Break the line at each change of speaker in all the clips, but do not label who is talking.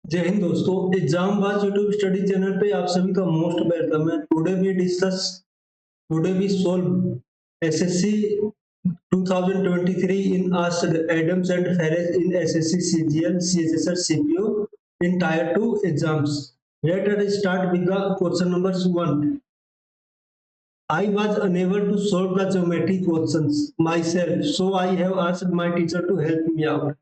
जय हिंद दोस्तों। एग्जाम बाज यूट्यूब स्टडी चैनल पे आप सभी का मोस्ट वेलकम है। Today we solve SSC 2023 in asked Adams and Ferris in SSC CGL CSSR CPO in Tier 2 exams. Let us start with the question number 1. I was unable to solve the geometry questions myself, so I have asked my teacher to help me out.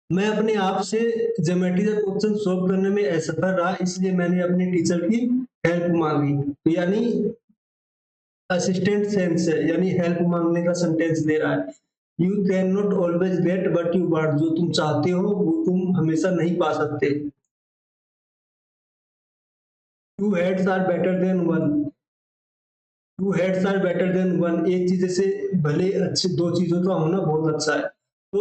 मैं अपने आप से geometry का question solve करने में असफल रहा, इसलिए मैंने अपने टीचर की हेल्प मांगी। तो यानी असिस्टेंट सेंस है, यानी हेल्प मांगने का सेंटेंस दे रहा है। You can not always get what you want, जो तुम चाहते हो वो तुम हमेशा नहीं पा सकते। Two heads are better than one, two heads are better than one, एक चीज से भले अच्छे दो चीजों का होना बहुत अच्छा है। तो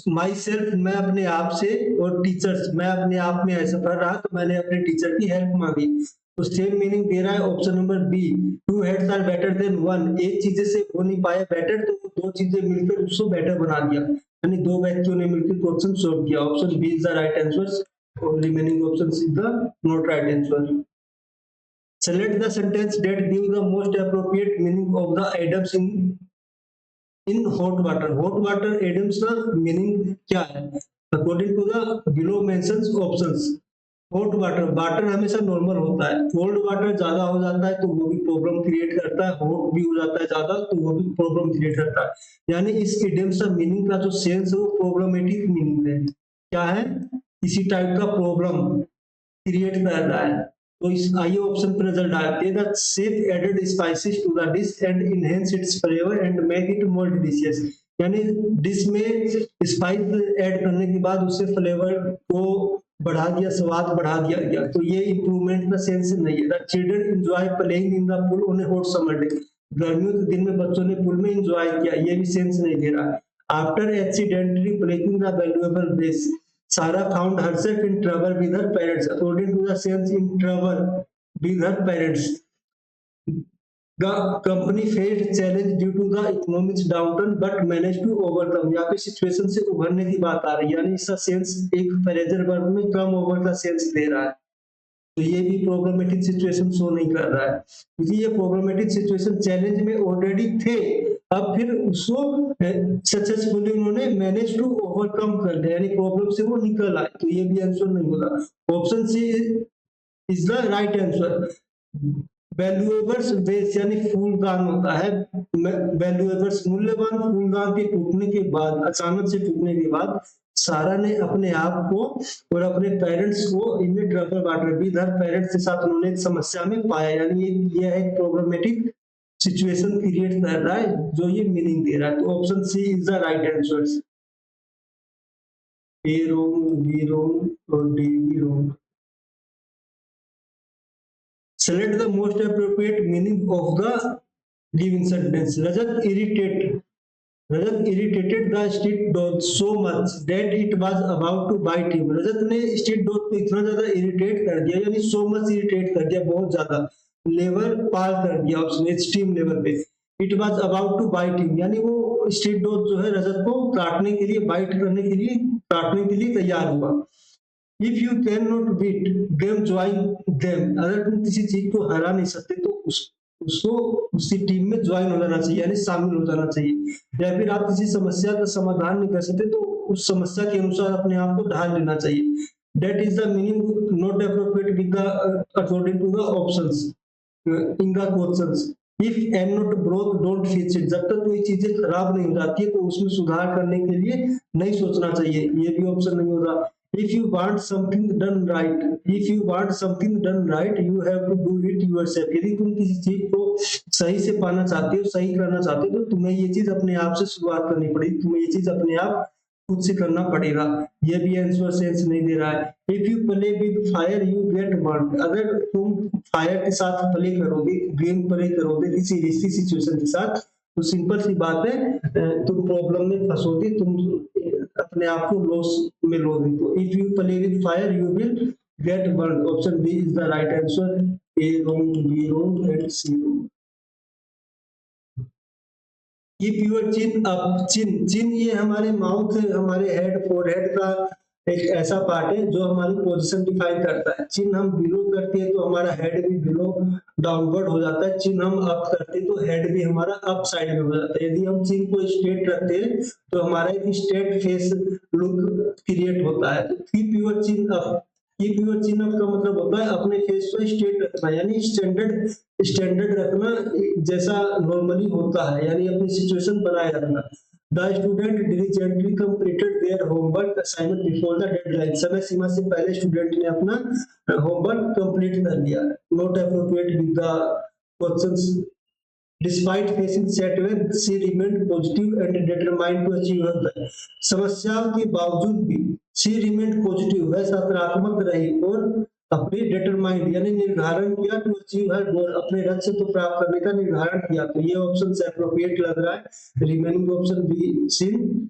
माई सेल्फ, मैं अपने आप से, और टीचर्स, मैं अपने आप में ऐसा पढ़ रहा तो मैंने अपने टीचर की हेल्प मांगी। तो सेम मीनिंग दे रहा है option number B, two heads are better than one, एक चीज से हो नहीं पाया बेटर तो दो चीजें मिलकर उसको बेटर बना दिया, यानी दो व्यक्तियों ने मिलकर क्वेश्चन सॉल्व किया। Option B is the right answer और remaining option is the not right answer. Select the sentence that give the most appropriate meaning of the items in hot water. Hot water items का meaning क्या है? According to the below mentions options. Hot water, water हमेशा normal होता है, cold water ज्यादा हो जाता है तो वो भी प्रॉब्लम क्रिएट करता है, हॉट भी हो जाता है ज्यादा तो वो भी प्रॉब्लम क्रिएट करता है। यानी इस इडियम्स का मीनिंग का जो सेंस है वो प्रॉब्लमेटिक मीनिंग है। क्या है? इसी टाइप का प्रॉब्लम क्रिएट कर रहा है। तो इस आइए ऑप्शन पर रिजल्ट आते हैं। The chef added spices to the dish and enhance its flavour and make it more delicious, यानी डिश में स्पाइस ऐड करने के बाद उससे फ्लेवर को बढ़ा दिया, स्वाद बढ़ा दिया गया। तो ये इंप्रूवमेंट का सेंस नहीं है। The children enjoy playing in the pool on A hot summer day, गर्मियों के दिन में बच्चों ने पूल में एंजॉय किया, ये भी सेंस नहीं दे रहा है। After accidentally breaking the valuable brace, Sarah found herself in trouble with her parents. According to the sense, in trouble with her parents. The company faced challenge due to the economic downturn but managed to overcome. यहाँ पे situation से उभरने की बात आ रही है, यानी इसका सेंस एक फ्रेजल वर्ब में कम ओवर का सेंस दे रहा है। तो ये भी प्रॉब्लमेटिक सिचुएशन शो नहीं कर रहा है, क्योंकि ये प्रॉब्लमेटिक सिचुएशन चैलेंज में ऑलरेडी थे, अब फिर उसको सक्सेसफुली उन्होंने मैनेज टू ओवरकम कर लिया, यानी प्रॉब्लम से वो निकल आए। तो ये भी आंसर नहीं होगा। Option C is the right answer. Valuables vase, यानी फूलदान होता है, वैल्यूएबल्स मूल्यवान फूलदान के टूटने के बाद, अचानक से टूटने के बाद सारा ने अपने आप को और अपने पेरेंट्स को in trouble water with her parents के साथ उन्होंने एक समस्या में पाया, यानी ये एक प्रॉब्लमेटिक सिचुएशन क्रिएट कर रहा है जो ये मीनिंग दे रहा है। तो option C is the right answer. A wrong, B wrong और डी भी wrong. Select the most appropriate meaning of the given sentence. Rajat irritated the street dog so much that it was about to bite him. रजत ने street dog को इतना ज्यादा irritate कर दिया, यानी so much irritate कर दिया, बहुत ज्यादा लेवल पार कर दिया, ऑप्शन एक्सट्रीम लेवल पे। It was about to bite him, यानी वो स्ट्रीट डॉग जो है रजत को काटने के लिए, बाइट करने के लिए, काटने के लिए तैयार हुआ। If you can not beat them join them, अगर तुम किसी चीज को हरा नहीं सकते तो उसको उसी टीम में ज्वाइन हो जाना चाहिए, यानी शामिल हो जाना चाहिए। या फिर आप किसी समस्या का समाधान नहीं कर सकते तो उस समस्या के अनुसार अपने आप को ढाल लेना चाहिए। That is the meaning not appropriate with the according to the options in the questions. If and not broke don't fix it, जब तक कोई चीजें खराब नहीं हो जाती है तो उसमें सुधार करने के लिए नहीं सोचना चाहिए, ये भी ऑप्शन नहीं होगा। If you want something done right, if you want something done right, you have to do it yourself. यदि तुम किसी चीज को सही से पाना चाहते हो, सही करना चाहते हो, तो तुम्हें ये चीज अपने आप से शुरुआत करनी पड़ेगी, तुम्हें ये चीज अपने आप खुद से करना पड़ेगा। ये भी आंसर सेंस नहीं दे रहा है। If you play with fire, you get burned. अगर तुम फायर के साथ प्ले करोगे, गेम प्ले करोगे किसी रिस्की सिचुएशन के साथ, तो सिंपल सी बात है तुम प्रॉब्लम में फंसोगे, तुम अपने आप को लॉस में लोगे। तो if you play with fire you will get burn. Option B is the right answer. A wrong, B wrong and C wrong. Keep your chin up, chin, chin ये हमारे माउथ, हमारे हेड, फोरहेड का एक ऐसा part है जो हमारी position define करता है। चिन्ह हम बिलो करते हैं तो हमारा हेड भी बिलो डाउनवर्ड हो जाता है, चिन्ह हम अप करते हैं तो हेड भी हमारा अप साइड में हो जाता है। यदि हम चिन्ह को स्ट्रेट रखते हैं तो हमारा एक स्ट्रेट फेस लुक क्रिएट होता है। कीप योर चिन्ह अप, कीप योर चिन्ह अप का मतलब होता है अपने फेस को स्ट्रेट रखना, यानी स्टैंडर्ड रखना जैसा नॉर्मली होता है, यानी अपनी सिचुएशन बनाए रखना। The student diligently completed their homework assignment before the deadline. समय सीमा से पहले स्टूडेंट ने अपना होमवर्क कंप्लीट कर लिया। Not appropriate with the questions. Despite facing setbacks, she remained positive and determined to achieve her goal. समस्याओं के बावजूद भी she remained positive, वह सकारात्मक रही और अपने डिटरमाइंड यानी निर्धारण किया टू अचीव हर गोल, अपने लक्ष्य को प्राप्त करने का निर्धारण किया। तो ये ऑप्शन एप्रोप्रिएट लग रहा है। Remaining option be seen.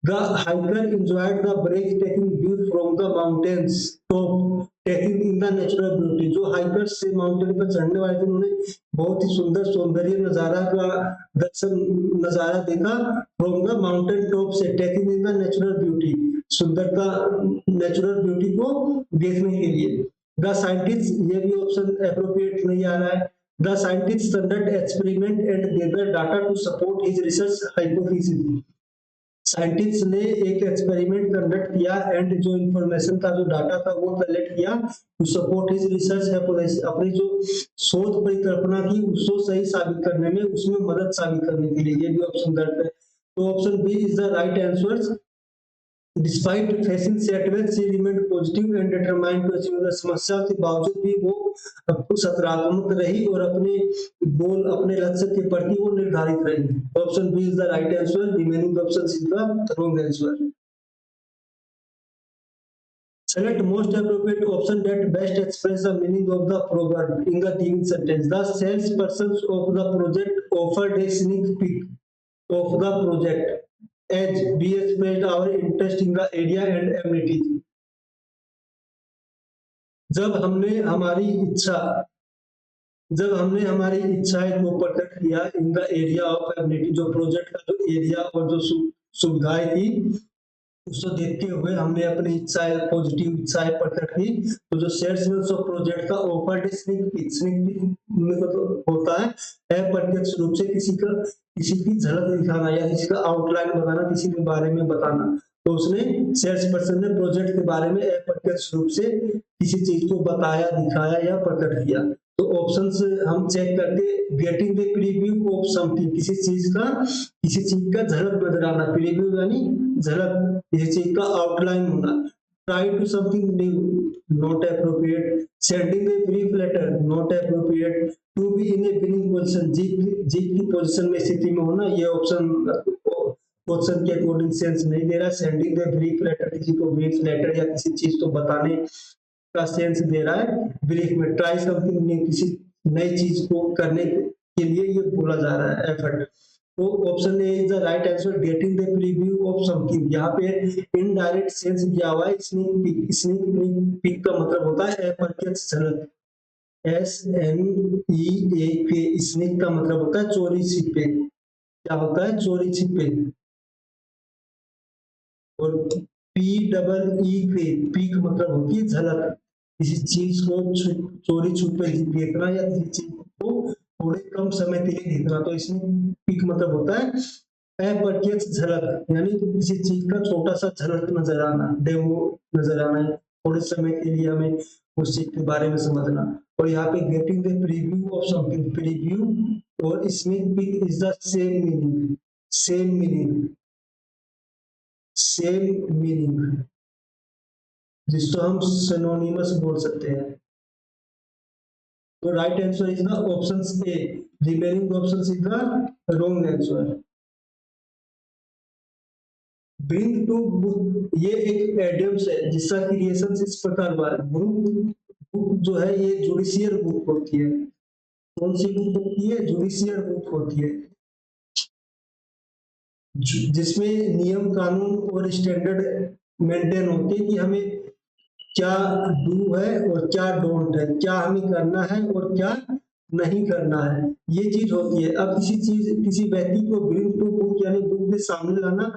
The hiker enjoyed the breathtaking view from the mountains top, taking in the natural beauty. जो हाइकर्स से माउंटेन पर चढ़ने वाले थे उन्होंने बहुत ही सुंदर सौंदर्य नजारा का दर्शन नजारा देखा फ्रॉम द माउंटेन टॉप से, taking in the natural beauty, सुंदरता नेचुरल ब्यूटी को देखने के लिए। द साइंटिस्ट, ये भी ऑप्शन एप्रोप्रिएट नहीं आ रहा है। The scientist conduct experiment and gather data to support his research hypothesis. Scientist ने एक एक्सपेरिमेंट कंडक्ट किया एंड जो इंफॉर्मेशन था, जो डाटा था वो कलेक्ट किया to support his research hypothesis, अपनी जो शोध परिकल्पना थी उसको सही साबित करने में, उसमें मदद साबित करने के लिए। ये भी ऑप्शन गलत है। तो option B is the right answer. Despite facing setbacks, she remained positive and determined to achieve the समस्या के बावजूद भी वो सकारात्मक रही और अपने गोल, अपने लक्ष्य के प्रति वो निर्धारित रही। Option B is the right answer. Remaining option is the wrong answer. Select most appropriate option that best express the meaning of the proverb in the given sentence. The salespersons of the project offered a sneak peek of the project as we expressed our interest in the area and amenities. जब हमने हमारी इच्छाएं को प्रकट किया in the area of ability, जो project का जो एरिया और जो सुविधाएं थी उसको देखते हुए हमने अपनी इच्छाएं, पॉजिटिव इच्छाएं प्रकट की। तो जो सेल्समैन ऑफ प्रोजेक्ट का ऑफर्ड स्नीक पीक में तो होता है अप्रत्यक्ष रूप से किसी की झलक दिखाना या किसी का आउटलाइन बताना, किसी के बारे में बताना। तो उसने सेल्स पर्सन ने प्रोजेक्ट के बारे में अप्रत्यक्ष रूप से किसी चीज को बताया, दिखाया या प्रकट किया। तो ऑप्शंस हम चेक करके, getting the preview of something, किसी चीज का झलक नजर आना, प्रीव्यू यानी झलक, किसी चीज का आउटलाइन होना। Try to something new, not appropriate. Sending a brief letter, not appropriate. To be in a winning position, जीत की पोजीशन में, स्थिति में होना, ये ऑप्शन क्वेश्चन के अकॉर्डिंग सेंस नहीं दे रहा। सेंडिंग द ब्रीफ लेटर, किसी को ब्रीफ लेटर या किसी चीज को बताने का सेंस दे रहा है ब्रीफ में। ट्राई समथिंग न्यू, किसी नई चीज को करने के लिए ये बोला जा रहा है, एफर्ट। तो option A is the right answer, getting the preview of something. यहाँ पे इनडायरेक्ट सेंस दिया हुआ है स्नीक पीक। स्नीक पीक का मतलब होता है अप्रत्यक्ष झलक, SNEAK। स्नीक का मतलब होता है चोरी छिपे। क्या होता है? चोरी छिपे। और PEEK, पीक मतलब होती है झलक, किसी चीज को चोरी छुपे देखना या किसी चीज को थोड़े कम समय के लिए देखना। तो इसमें पीक मतलब होता है अप्रत्यक्ष झलक, यानी किसी चीज का छोटा सा झलक नजर आना, डेमो नजर आना, थोड़े समय के लिए हमें उस चीज के बारे में समझना। और यहाँ पे getting the preview of something, preview और sneak peek is the same meaning, जिसको हम सिनोनिमस बोल सकते हैं। तो right answer is the option A. Remaining option is the wrong answer. Bring to book, ये एक एडियम्स है जिसका क्रिएशन इस प्रकार हुआ है। बुक जो है ये जुडिशियल बुक होती है। कौन सी बुक होती है? जुडिशियल बुक होती है, जिसमें नियम, कानून और स्टैंडर्ड मेंटेन होते हैं कि हमें क्या डू है और क्या डोंट है, क्या हमें करना है और क्या नहीं करना है, ये चीज होती है। अब किसी व्यक्ति को ब्रिंग टू बुक यानी बुक के सामने लाना,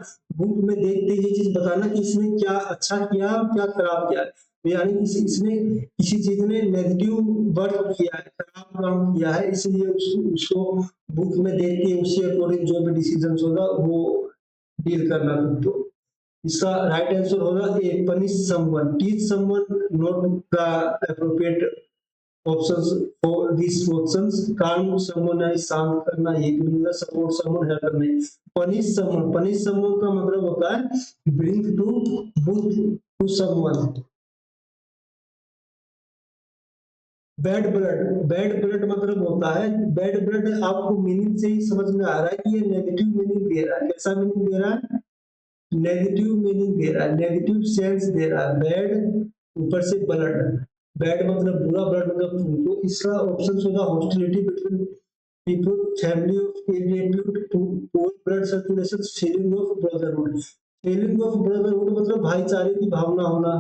बुक में देख के ये चीज बताना कि इसने क्या अच्छा किया और क्या खराब किया है। यानी इसने किसी चीज ने नेगेटिव वर्क किया है, खराब काम किया है, इसलिए उसको बुक में देख के उसके अकॉर्डिंग जो भी डिसीजन होगा वो डील करना तुम। तो इसका राइट आंसर होगा A, punish someone, teach someone, not the appropriate options for this options. Calm someone है शांत करना, ये भी मिलेगा। सपोर्ट समवन हेल्प करना। पनिश समवन, पनिश समवन का मतलब होता है bring to book to someone. Bad blood, bad blood मतलब होता है, बैड ब्लड आपको मीनिंग से ही समझ में आ रहा है कि ये नेगेटिव मीनिंग दे रहा है। कैसा मीनिंग दे रहा है? नेगेटिव मीनिंग दे रहा है, नेगेटिव सेंस दे रहा है। बैड ऊपर से ब्लड, बैड मतलब बुरा, ब्लड मतलब खून। तो इसका ऑप्शन होगा hostility between people, family of irrelative, poor blood circulation, feeling of brotherhood. Feeling of brotherhood मतलब भाईचारे की भावना होना।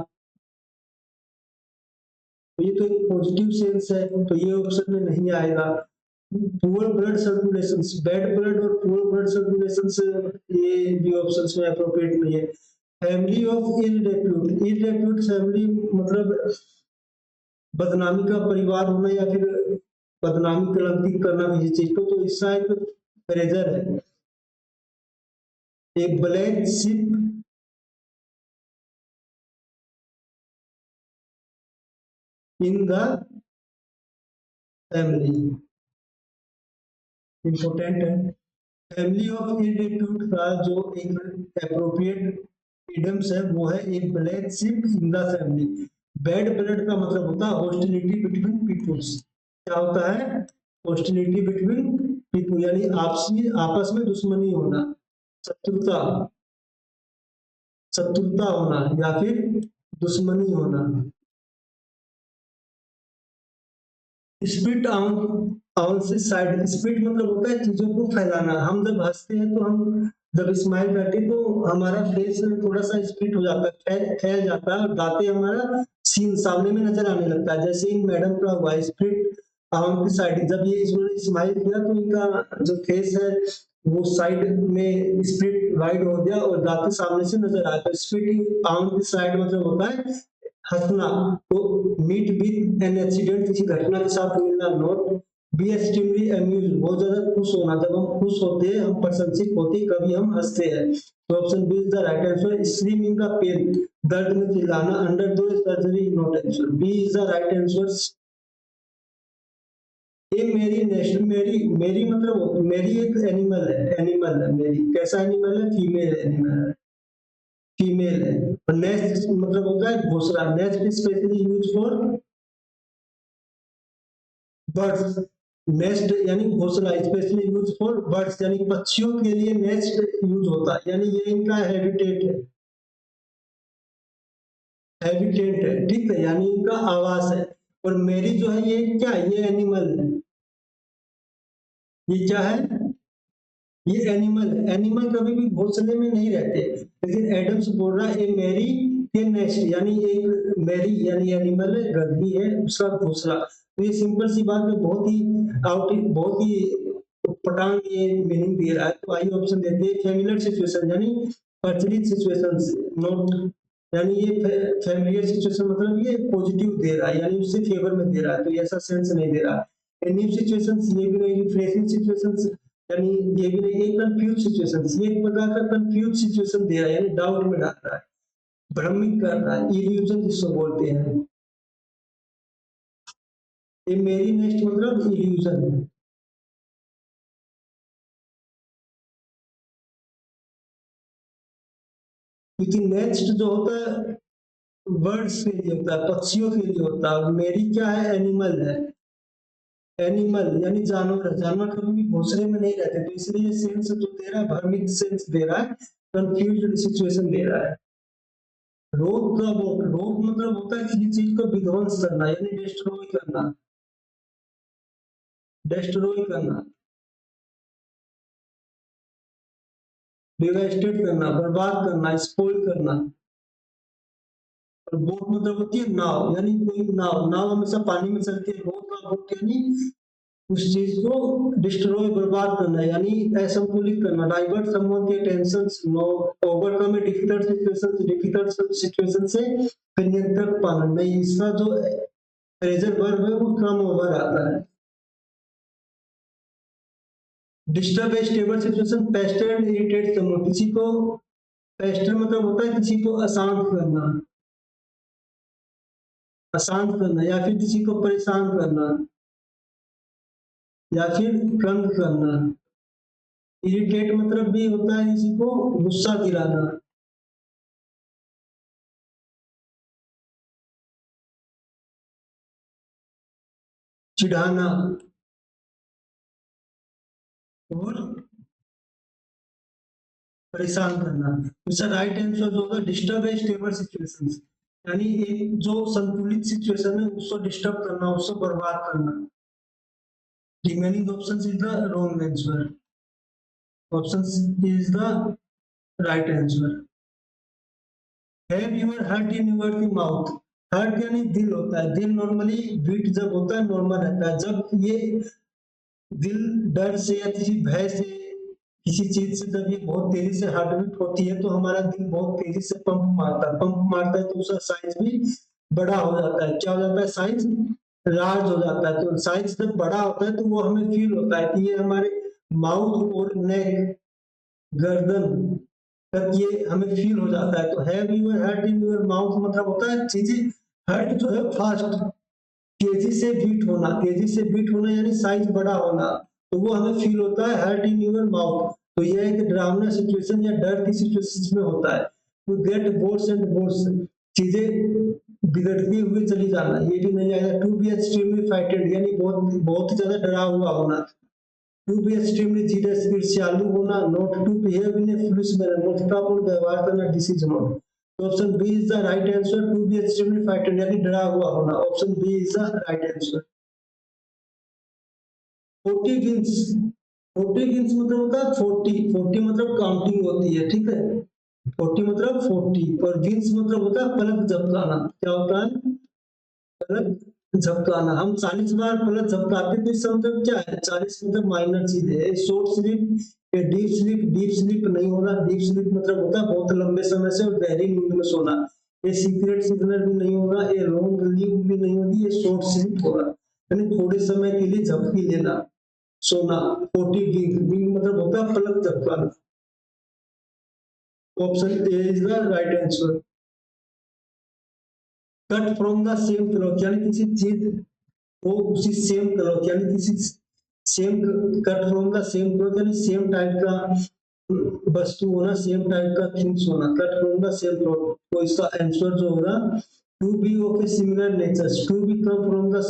तो ये तो एक पॉजिटिव सेंस है, तो ये ऑप्शन में नहीं आएगा। Poor blood circulation, bad blood और पुअर ब्लड सर्कुलेशन से ये भी ऑप्शंस में अप्रोप्रिएट नहीं है। Family of ill repute, ill repute family मतलब बदनामी का परिवार होना या फिर बदनामी कलंकित करना किसी चीज को, तो इसका एक फ्रेजर है। एक black ship in the family, important है। फैमिली ऑफ इरिलेटिव का जो एक एप्रोप्रिएट इडम्स है वो है एक black ship in the family. Bad blood का मतलब होता है हॉस्टिलिटी बिटवीन पीपुल्स। क्या होता है? हॉस्टिलिटी बिटवीन पीपुल, यानी आपसी आपस में दुश्मनी होना, शत्रुता, शत्रुता होना या फिर दुश्मनी होना। स्पिट ऑन से साइड, स्पिट मतलब होता है चीजों को फैलाना। हम जब हंसते हैं तो हम जब स्माइल करते हैं तो हमारा फेस थोड़ा सा स्पिट हो जाता है, फैल जाता है और दांतें हमारा सीन सामने में नजर आने लगता है। जैसे इन मैडम का हुआ स्पिट ऑन की साइड, जब ये इन्होंने स्माइल किया तो इनका जो फेस है वो साइड में स्प्लिट वाइड हो गया और दांतें सामने से नजर आया। तो स्प्लिटिंग ऑन की साइड मतलब होता है हंसना। तो मीट विद एन एक्सीडेंट, किसी घटना के साथ मिलना। नॉट बी एक्सट्रीमली अम्यूज, बहुत ज्यादा खुश होना, जब हम खुश होते हैं, हम प्रशंसित होते हैं, कभी हम हंसते हैं। तो option B is the right answer. Scream in the pain, दर्द में चिल्लाना। Undergo surgery, not answer, B is the right answer. ये मेरी नेशन, मेरी मेरी मतलब मेरी एक एनिमल है, एनिमल है मेरी। कैसा एनिमल है? फीमेल एनिमल है, फीमेल है। और नेस्ट मतलब होता है घोंसला। Nest specially use for birds. Nest यानी घोंसला, स्पेशली यूज फॉर बर्ड्स, यानी पक्षियों के लिए नेस्ट यूज होता है, यानी ये इनका हैबिटेट है, हैबिटेट है, ठीक है, यानी इनका आवास है। और मेरी जो है ये क्या है? ये एनिमल है। ये क्या है? ये एनिमल है। एनिमल कभी भी घोंसले में नहीं रहते, लेकिन एडम्स बोल रहा है ए मैरी के नेस्ट, यानी एक मैरी यानी एनिमल है, गधी है, उसका घोंसला। तो ये सिंपल सी बात है, बहुत ही बहुत ही पटांग ये मीनिंग दे रहा है। तो आइए ऑप्शन देते हैं फेमिलियर सिचुएशन, यानी प्रचलित सिचुएशंस। नोट, यानी ये फेमिलियर सिचुएशन मतलब ये पॉजिटिव दे रहा है, यानी उससे फेवर में दे रहा है, तो ये ऐसा सेंस नहीं दे रहा है। न्यू सिचुएशंस ये भी नहीं, रिफ्रेशिंग सिचुएशंस यानी ये भी नहीं। एक कंफ्यूज सिचुएशन, ये एक प्रकार का कंफ्यूज सिचुएशन दे रहा है, यानी डाउट में डाल रहा है, भ्रमित कर रहा है, इल्यूजन जिसको बोलते हैं। ये मेरी नेक्स्ट मतलब इल्यूजन है। क्योंकि नेक्स्ट जो होता है बर्ड्स के लिए होता है, पक्षियों के लिए होता है। मेरी क्या है? एनिमल है। एनिमल यानी जानवर है, जानवर कभी भी घोंसले में नहीं रहते, तो इसलिए सेंस जो दे रहा है भ्रमित सेंस दे रहा है, कंफ्यूज सिचुएशन दे रहा है। रोग का वोट, रोग मतलब होता है किसी चीज को विध्वंस करना, यानी डिस्ट्रॉय करना, डिस्ट्रॉय करना, डिवास्टेट करना, बर्बाद करना, स्पॉइल करना। और बोट मतलब होती है नाव, यानी कोई नाव, नाव हमेशा पानी में चलती है। रोग का बोट यानी उस चीज को डिस्ट्रॉय बर्बाद करना यानी असंतुलित करना, डाइवर्ट समवन के tensions, no overcome a difficult situation से फिर नियंत्रण पाना। नहीं, इसका जो प्रेजर वर्ब है वो कम ओवर आता है। Disturb A stable situation, Pasteur and irritate someone, किसी को पेस्टर मतलब होता है किसी को अशांत करना, अशांत करना या फिर किसी को परेशान करना या फिर तंग करना। इरिटेट मतलब भी होता है किसी को गुस्सा दिलाना। चिढ़ाना और परेशान करना। इसका राइट आंसर जो होगा डिस्टर्ब ए स्टेबल सिचुएशन, यानी एक जो संतुलित सिचुएशन है उसको डिस्टर्ब करना, उसको बर्बाद करना। Remaining option is the wrong answer, option is the right answer. Have your heart in your mouth, heart यानी दिल होता है, दिल नॉर्मली बीट जब होता है नॉर्मल रहता है, जब ये दिल डर से या किसी भय से किसी चीज से जब ये बहुत तेजी से हार्ट बीट होती है तो हमारा दिल बहुत तेजी से पंप मारता है तो उसका साइज भी बड़ा हो जाता है। क्या हो जाता है? साइज लार्ज हो जाता है। तो साइज जब बड़ा होता है तो वो हमें फील होता है कि ये हमारे माउथ और नेक, गर्दन तक ये हमें फील हो जाता है। तो have your heart in your mouth मतलब होता है चीजें, हार्ट जो है फास्ट तेजी से बीट होना, तेजी से बीट होना यानी साइज बड़ा होना, तो वो हमें फील होता है हार्ट इन यूर माउथ। तो यह एक ड्रामना सिचुएशन या डर की सिचुएशन में होता है। तो गेट वर्स एंड वर्स, चीजें बिगड़ती हुई चली जाना, ये भी नहीं आएगा। टू बी एक्सट्रीमली फ्राइटेंड यानी बहुत बहुत ही ज्यादा डरा हुआ होना। टू बी एक्सट्रीमली जीनियस ईर्ष्यालु होना। Not to behave in a foolish manner, मूर्खतापूर्ण व्यवहार करना, डिसीज नॉट। तो option B is the right answer, to be extremely frightened यानी डरा हुआ होना, option B is the right answer. 40 गिन्स, 40 गिन्स मतलब होता है 40, 40 मतलब काउंटिंग होती है, ठीक है। 40 मतलब 40 और गिन्स मतलब होता है पलक झपकाना। क्या होता है? पलक झपकाना। हम 40 बार पलक झपकाते तो इसका मतलब क्या है? 40 मतलब माइनर चीज है। शॉर्ट स्लीप या डीप स्लीप, डीप स्लीप नहीं होगा। डीप स्लीप मतलब होता है बहुत लंबे समय से और गहरी नींद में सोना। ये सीक्रेट सिग्नल भी नहीं होगा, ये लॉन्ग लीव भी नहीं होगी, ये शॉर्ट स्लीप होगा यानी थोड़े समय के लिए झपकी लेना, सोना। 40 विंग मतलब होता है पलक झपकाना, option A is the right answer. Cut from the same cloth यानी किसी चीज को उसी सेम क्लॉथ यानी किसी same, cut from the same cloth यानी सेम टाइप का वस्तु होना, सेम टाइप का थिंग्स होना। Cut from the same cloth, तो इसका आंसर जो होगा to be of a similar nature, to be come from the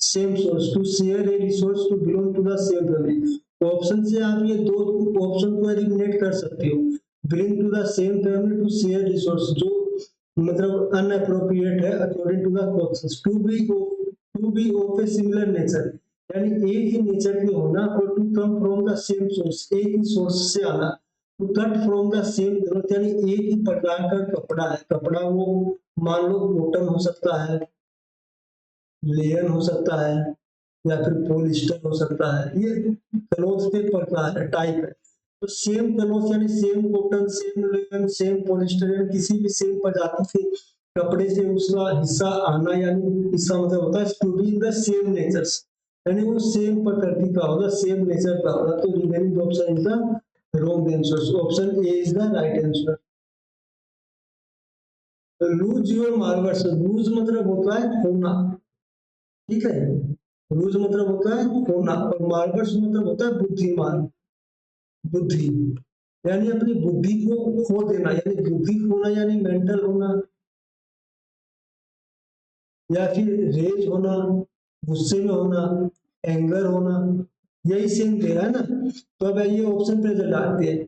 same source, to share a resource, to belong to the same family. तो option से आप ये दो ऑप्शन को एलिमिनेट कर सकते हो। Belong to the same family, to share resource जो मतलब अनअप्रोप्रिएट है according to the questions. To be of a similar nature यानी एक ही नेचर के होना, और to come from the same source एक ही सोर्स से आना। To cut from the same cloth यानी एक ही प्रकार का कपड़ा है, कपड़ा वो मान लो कॉटन हो सकता है, लेयन हो सकता है या फिर पॉलिस्टर हो सकता है, ये क्लॉथ के प्रकार है, टाइप है। तो सेम क्लॉथ यानी same cotton, same Leyen, same polyester यानी किसी भी सेम प्रजाति के कपड़े से उसका हिस्सा आना, यानी इसका मतलब होता है to be in the same natures यानी वो सेम प्रकृति का होगा, सेम नेचर का होगा। तो remaining option is the wrong answer, option A is the right answer. Lose your marbles, lose मतलब होता है खोना, ठीक है। लूज मतलब होता है खोना और मार्बल्स मतलब होता है बुद्धिमान, बुद्धि यानी अपनी बुद्धि को खो देना, यानी बुद्धि खोना यानी मेंटल होना या फिर रेज होना, गुस्से में होना, एंगर होना, यही सेम दे रहा है ना। तो अब ये ऑप्शन पे डालते हैं।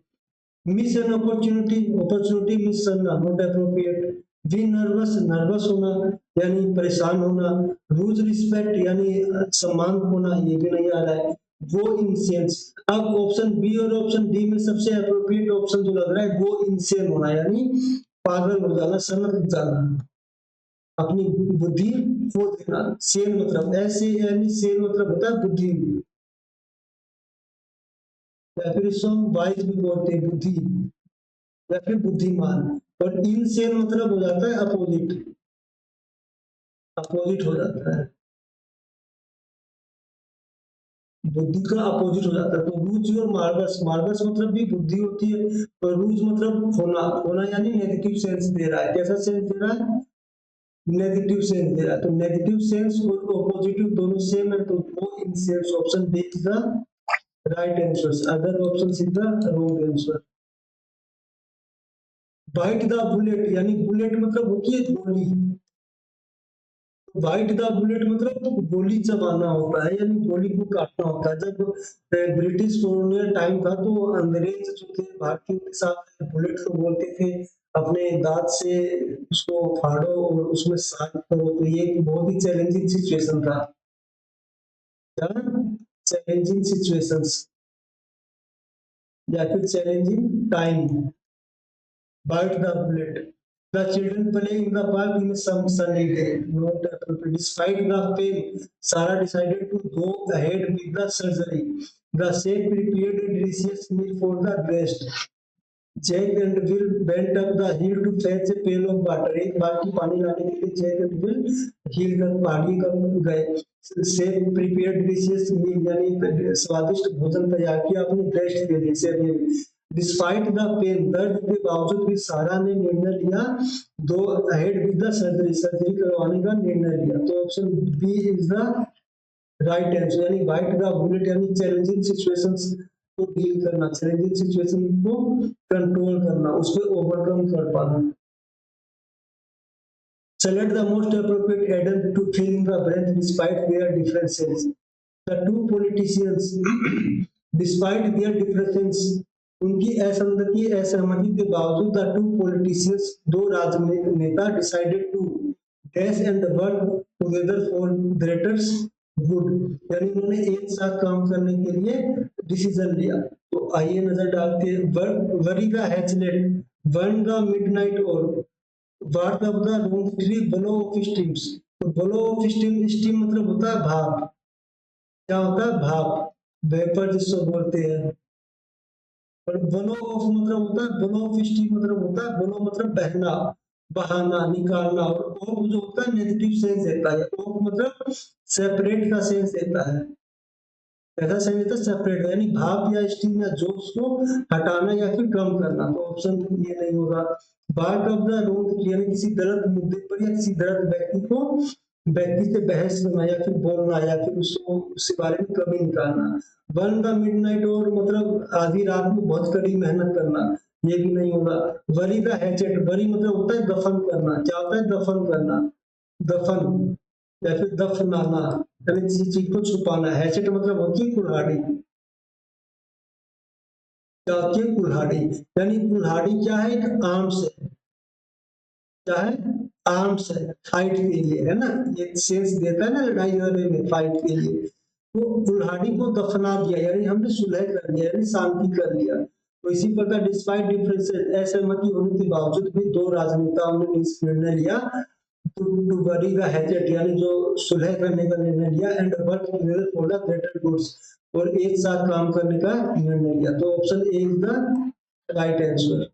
Miss an opportunity, opportunity miss करना, not appropriate. Be nervous, nervous होना यानी परेशान होना। लूज रिस्पेक्ट यानी सम्मान होना, ये भी नहीं आ रहा है। वो इंसेंस, अब ऑप्शन बी और ऑप्शन डी में सबसे अप्रोप्रिएट ऑप्शन जो लग रहा है वो इंसेन होना यानी पागल हो जाना, सनक जाना, अपनी बुद्धि खो देना। सेन मतलब ऐसे यानी सेन मतलब होता है बुद्धि, या फिर इसको हम वाइज भी बोलते हैं, बुद्धि या फिर बुद्धिमान। और इनसेन मतलब हो जाता है अपोजिट, अपोजिट हो जाता है, बुद्धि का अपोजिट हो जाता है। तो रूज और मार्गस, मार्गस मतलब भी बुद्धि होती है, और रूज मतलब खोना, खोना यानी नेगेटिव सेंस दे रहा है। कैसा सेंस दे रहा है? नेगेटिव सेंस दे रहा है। तो नेगेटिव सेंस और पॉजिटिव दोनों सेम है, तो वो in sense option B is the right answer, other option is the wrong answer. Bite the bullet, यानी बुलेट मतलब होती है गोली, बाइट द बुलेट मतलब गोली चबाना होता है, यानी गोली को काटना होता है। जब ब्रिटिश कॉलोनियल टाइम था तो अंग्रेज जो थे भारतीयों के साथ बुलेट को बोलते थे अपने दांत से उसको फाड़ो और उसमें शार्प करो। तो ये एक बहुत ही चैलेंजिंग सिचुएशन था, क्या? चैलेंजिंग सिचुएशंस या फिर challenging time. Bite the bullet. The children play in the park in some sunny day. Not appropriate. Despite the pain, Sarah decided to go ahead with the surgery. The chef prepared a delicious meal for the guest. Jack and Will went up the hill to fetch a pail of water. एक बाल्टी पानी लाने के लिए Jack and will हिल तक पहाड़ी पर गए। सेफ प्रिपेयर्ड डिशेस मील, यानी स्वादिष्ट भोजन तैयार किया अपने गेस्ट के लिए शरीर में। डिस्पाइट द पेन, दर्द के बावजूद भी सारा ने निर्णय लिया go ahead with the surgery, surgery करवाने का निर्णय लिया। तो option B is the right answer, यानी बाइट द बुलेट यानी चैलेंजिंग सिचुएशंस को डील करना, चैलेंजिंग सिचुएशन को कंट्रोल करना, उसको ओवरकम कर पाना। Select the most appropriate add-on to fill in the blank despite their differences. The two politicians, despite their differences, उनकी असहमति असहमति के बावजूद द टू पॉलिटिशियंस, दो राजनेता decided to dash and work together for greater good, यानी उन्होंने एक साथ काम करने के लिए डिसीजन लिया। तो आइए नजर डालते हैं। वरी द हैचलेट, वन the midnight oil ward off the room tree blow off steams. तो ब्लो ऑफ स्टीम, स्टीम मतलब होता है भाप, क्या होता है? भाप, वेपर जिसको बोलते हैं। और ब्लो ऑफ मतलब होता है, ब्लो ऑफ स्टीम मतलब होता है, ब्लो मतलब बहना, बहाना, निकालना। और ऑफ जो होता है नेगेटिव सेंस देता है, ऑफ मतलब सेपरेट का सेंस देता है, ऐसा सेंस देता है सेपरेट, यानी भाप या स्टीम या जोश को हटाना या फिर कम करना। तो ऑप्शन ये नहीं होगा। बार्क ऑफ द रोड, यानी किसी गलत मुद्दे पर या किसी गलत व्यक्ति से बहस करना या फिर बोलना या फिर उसको उसके बारे में कमी निकालना। वन द मिडनाइट और मतलब आधी रात में बहुत कड़ी मेहनत करना, ये भी नहीं होगा। वरी द हैचेट, वरी मतलब होता है दफन करना, क्या होता है? दफन करना, दफन या फिर दफनाना, यानी किसी चीज को छुपाना। हैचेट मतलब होती है कुल्हाड़ी, क्या होती है? कुल्हाड़ी, यानी कुल्हाड़ी क्या है? एक आर्म्स है, क्या है? आर्म्स है, फाइट के लिए, है ना? ये सेंस देता है ना लड़ाई झगड़े में, फाइट के लिए। तो कुल्हाड़ी को दफना दिया, यानी हमने सुलह कर लिया, यानी शांति कर लिया। तो इसी प्रकार डिस्पाइट डिफरेंसेस, असहमति होने के बावजूद भी दो राजनेताओं ने इस निर्णय लिया टू बरी द हैचेट, यानी जो सुलह करने का निर्णय लिया, and work together for the greater goods, और एक साथ काम करने का निर्णय लिया। तो option A is the right answer.